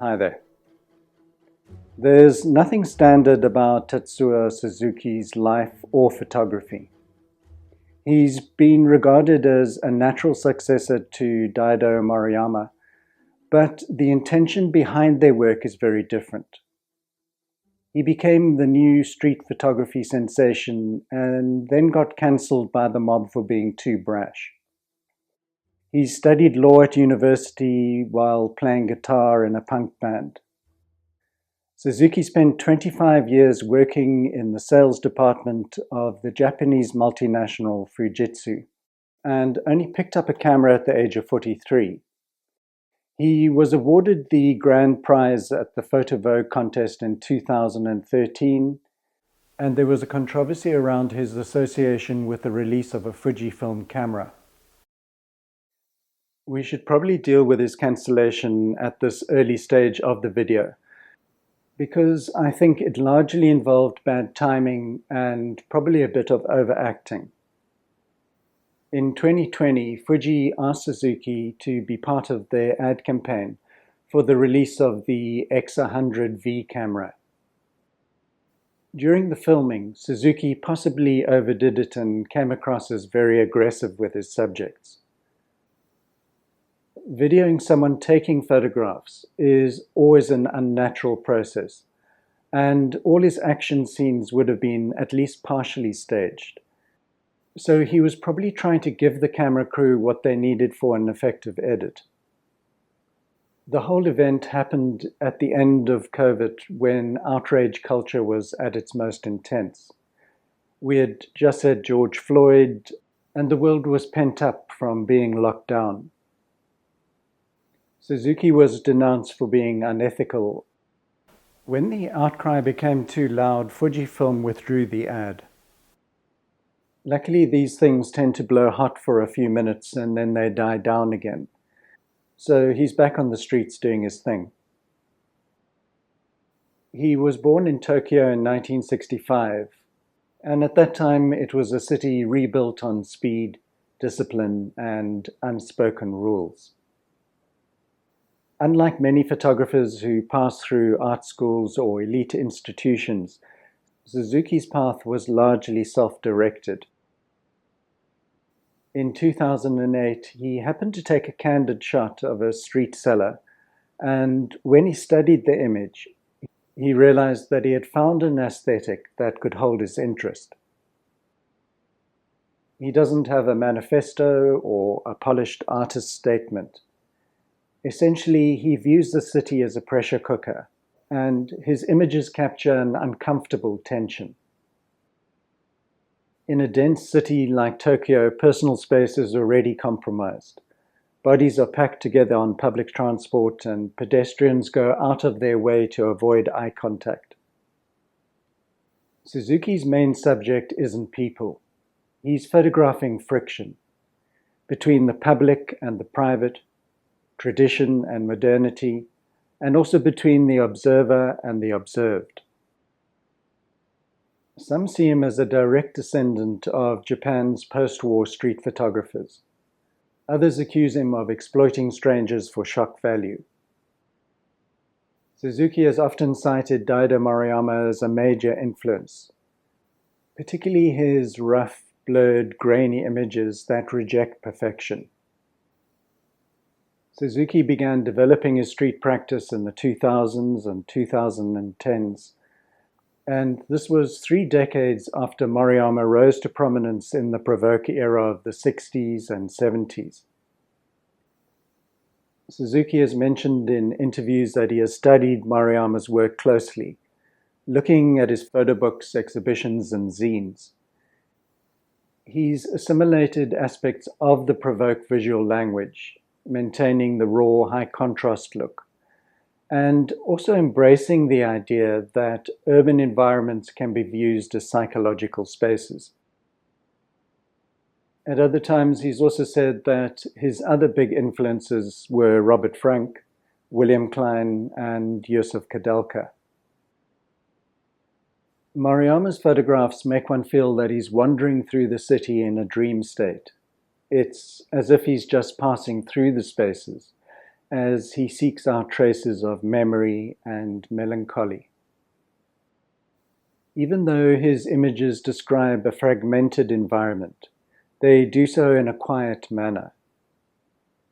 Hi there. There's nothing standard about Tatsuo Suzuki's life or photography. He's been regarded as a natural successor to Daido Moriyama, but the intention behind their work is very different. He became the new street photography sensation and then got cancelled by the mob for being too brash. He studied law at university while playing guitar in a punk band. Suzuki spent 25 years working in the sales department of the Japanese multinational Fujitsu and only picked up a camera at the age of 43. He was awarded the grand prize at the PhotoVogue Contest in 2013, and there was a controversy around his association with the release of a Fujifilm camera. We should probably deal with his cancellation at this early stage of the video, because I think it largely involved bad timing and probably a bit of overacting. In 2020, Fuji asked Suzuki to be part of their ad campaign for the release of the X100V camera. During the filming, Suzuki possibly overdid it and came across as very aggressive with his subjects. Videoing someone taking photographs is always an unnatural process, and all his action scenes would have been at least partially staged. So he was probably trying to give the camera crew what they needed for an effective edit. The whole event happened at the end of COVID, when outrage culture was at its most intense. We had just had George Floyd, and the world was pent up from being locked down. Suzuki was denounced for being unethical. When the outcry became too loud, Fujifilm withdrew the ad. Luckily, these things tend to blow hot for a few minutes and then they die down again. So he's back on the streets doing his thing. He was born in Tokyo in 1965, and at that time it was a city rebuilt on speed, discipline, and unspoken rules. Unlike many photographers who pass through art schools or elite institutions, Suzuki's path was largely self-directed. In 2008, he happened to take a candid shot of a street seller, and when he studied the image, he realized that he had found an aesthetic that could hold his interest. He doesn't have a manifesto or a polished artist statement. Essentially, he views the city as a pressure cooker, and his images capture an uncomfortable tension. In a dense city like Tokyo, personal space is already compromised. Bodies are packed together on public transport, and pedestrians go out of their way to avoid eye contact. Suzuki's main subject isn't people. He's photographing friction between the public and the private, tradition and modernity, and also between the observer and the observed. Some see him as a direct descendant of Japan's post-war street photographers. Others accuse him of exploiting strangers for shock value. Suzuki has often cited Daido Moriyama as a major influence, particularly his rough, blurred, grainy images that reject perfection. Suzuki began developing his street practice in the 2000s and 2010s, and this was 3 decades after Moriyama rose to prominence in the Provoke era of the 60s and 70s. Suzuki has mentioned in interviews that he has studied Moriyama's work closely, looking at his photo books, exhibitions, and zines. He's assimilated aspects of the Provoke visual language, maintaining the raw, high-contrast look, and also embracing the idea that urban environments can be viewed as psychological spaces. At other times, he's also said that his other big influences were Robert Frank, William Klein, and Josef Kadelka. Moriyama's photographs make one feel that he's wandering through the city in a dream state. It's as if he's just passing through the spaces, as he seeks out traces of memory and melancholy. Even though his images describe a fragmented environment, they do so in a quiet manner.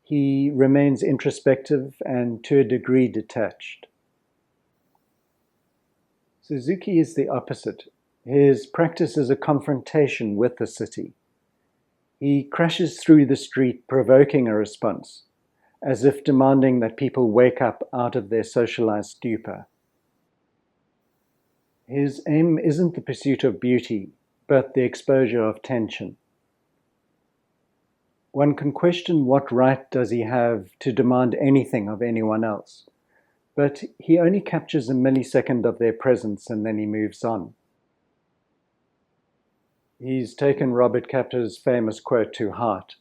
He remains introspective and to a degree detached. Suzuki is the opposite. His practice is a confrontation with the city. He crashes through the street, provoking a response, as if demanding that people wake up out of their socialized stupor. His aim isn't the pursuit of beauty, but the exposure of tension. One can question what right does he have to demand anything of anyone else, but he only captures a millisecond of their presence and then he moves on. He's taken Robert Kappa's famous quote to heart: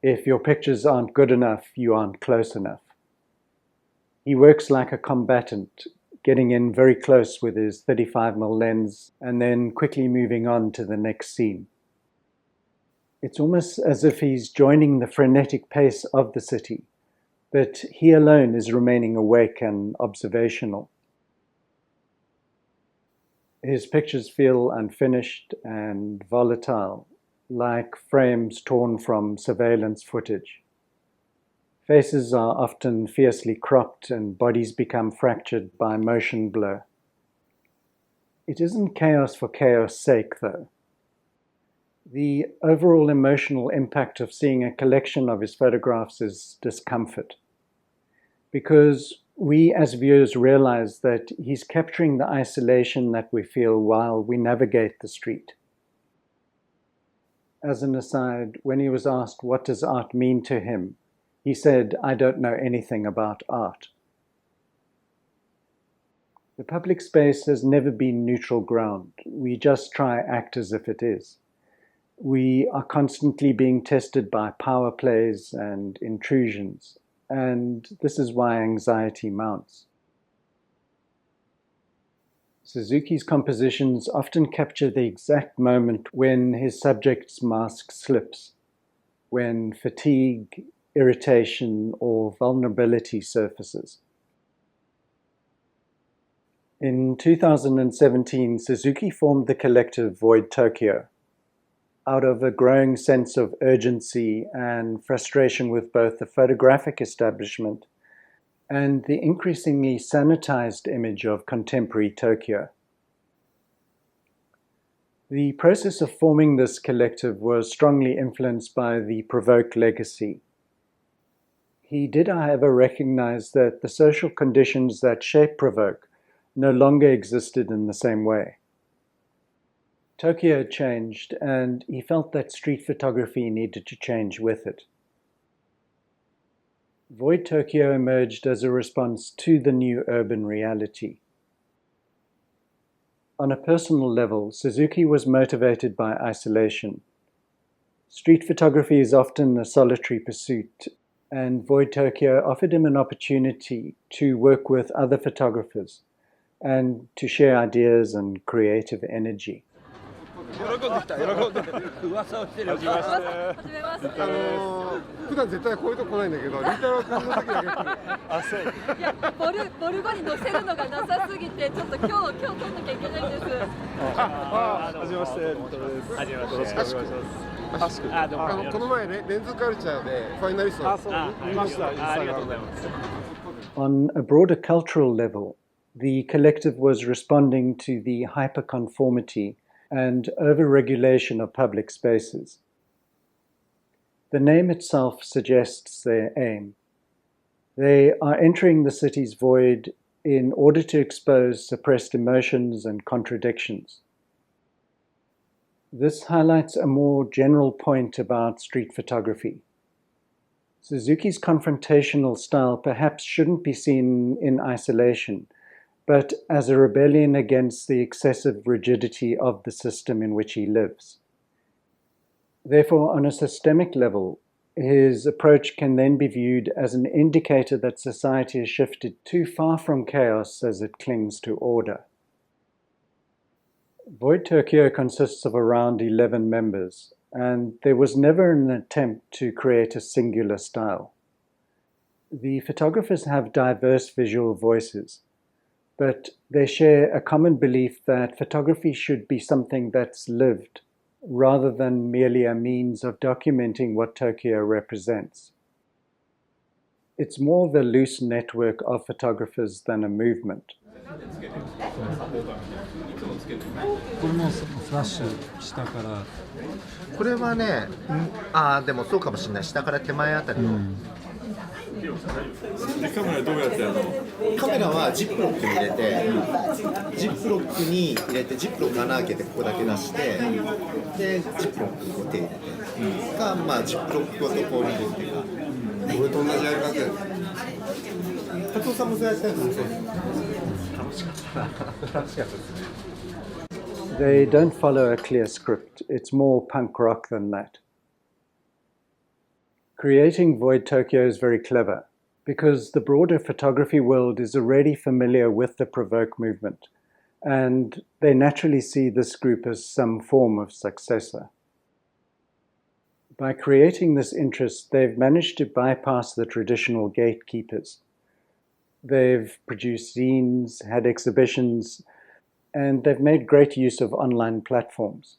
"If your pictures aren't good enough, you aren't close enough." He works like a combatant, getting in very close with his 35mm lens and then quickly moving on to the next scene. It's almost as if he's joining the frenetic pace of the city, but he alone is remaining awake and observational. His pictures feel unfinished and volatile, like frames torn from surveillance footage. Faces are often fiercely cropped and bodies become fractured by motion blur. It isn't chaos for chaos' sake, though. The overall emotional impact of seeing a collection of his photographs is discomfort, because we as viewers realize that he's capturing the isolation that we feel while we navigate the street. As an aside, when he was asked what does art mean to him, he said, "I don't know anything about art." The public space has never been neutral ground. We just try act as if it is. We are constantly being tested by power plays and intrusions, and this is why anxiety mounts. Suzuki's compositions often capture the exact moment when his subject's mask slips, when fatigue, irritation, or vulnerability surfaces. In 2017, Suzuki formed the collective VoidTokyo, out of a growing sense of urgency and frustration with both the photographic establishment and the increasingly sanitized image of contemporary Tokyo. The process of forming this collective was strongly influenced by the Provoke legacy. He did, however, recognize that the social conditions that shape Provoke no longer existed in the same way. Tokyo changed, and he felt that street photography needed to change with it. VoidTokyo emerged as a response to the new urban reality. On a personal level, Suzuki was motivated by isolation. Street photography is often a solitary pursuit, and VoidTokyo offered him an opportunity to work with other photographers and to share ideas and creative energy. 普段絶対こういうとこ来ないんだけど、リータロウ君の時だけ。あ、そう。いや、ボルゴに乗せるのがなさすぎて、ちょっと今日撮んなきゃいけないんです。はじめまして、リータロウです。はじめまして。よろしくお願いします。この前ね、レンズカルチャーでファイナリスト。あ、そう見ました。ありがとうございます。On a broader cultural level, the collective was responding to the hyperconformity and over-regulation of public spaces. The name itself suggests their aim. They are entering the city's void in order to expose suppressed emotions and contradictions. This highlights a more general point about street photography. Suzuki's confrontational style perhaps shouldn't be seen in isolation, but as a rebellion against the excessive rigidity of the system in which he lives. Therefore, on a systemic level, his approach can then be viewed as an indicator that society has shifted too far from chaos as it clings to order. VoidTokyo consists of around 11 members, and there was never an attempt to create a singular style. The photographers have diverse visual voices, but they share a common belief that photography should be something that's lived, rather than merely a means of documenting what Tokyo represents. It's more of a loose network of photographers than a movement. これもフラッシュ下から。これはね、でもそうかもしれない。下から手前あたりの。カメラどうやってやるの？カメラはジップロックに入れて、ジップロックに入れて、ジップロック穴開けてここだけ出して、でジップロックにこう手入れて、まあジップロックごとこう見るっていうか。俺と同じやり方や。達夫さんもそうやってるんですよ。楽しかったですね。They don't follow a clear script. It's more punk rock than that. Creating VoidTokyo is very clever because the broader photography world is already familiar with the Provoke movement, and they naturally see this group as some form of successor. By creating this interest, they've managed to bypass the traditional gatekeepers. They've produced zines, had exhibitions, and they've made great use of online platforms.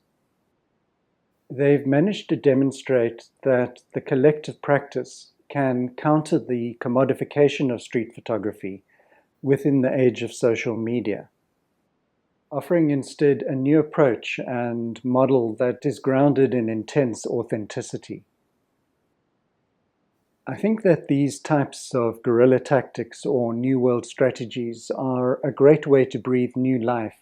They've managed to demonstrate that the collective practice can counter the commodification of street photography within the age of social media, offering instead a new approach and model that is grounded in intense authenticity. I think that these types of guerrilla tactics or New World strategies are a great way to breathe new life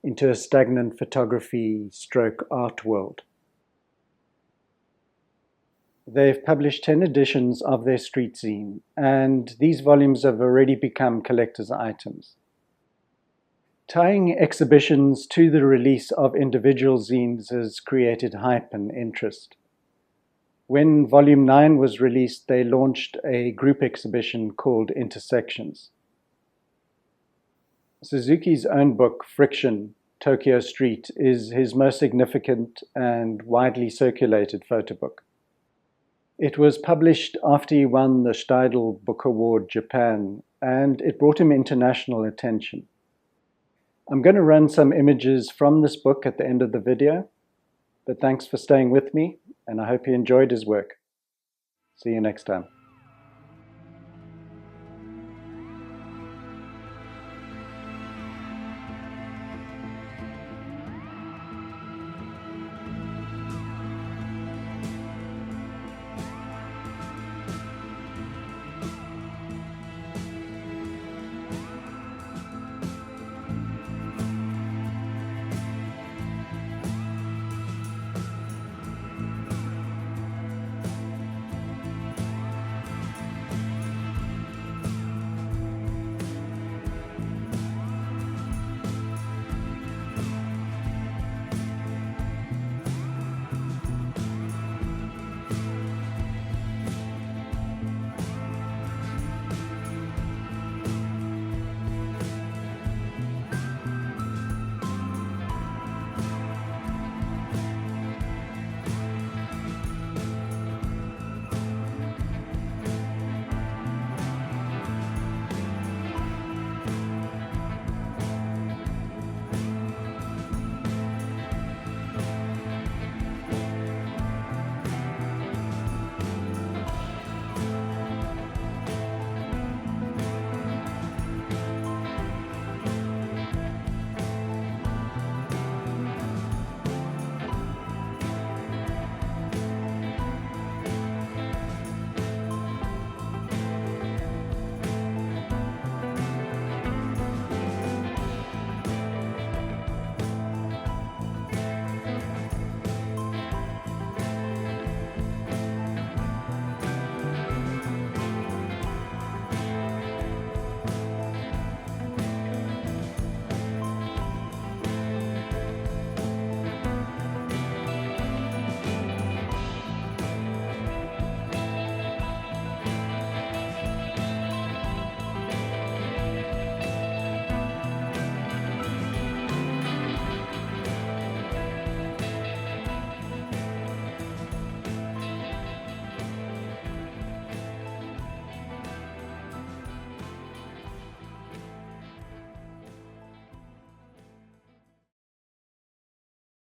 into a stagnant photography/art world. They've published 10 editions of their street zine, and these volumes have already become collector's items. Tying exhibitions to the release of individual zines has created hype and interest. When Volume 9 was released, they launched a group exhibition called Intersections. Suzuki's own book, Friction, Tokyo Street, is his most significant and widely circulated photo book. It was published after he won the Steidl Book Award Japan, and it brought him international attention. I'm going to run some images from this book at the end of the video, but thanks for staying with me, and I hope you enjoyed his work. See you next time.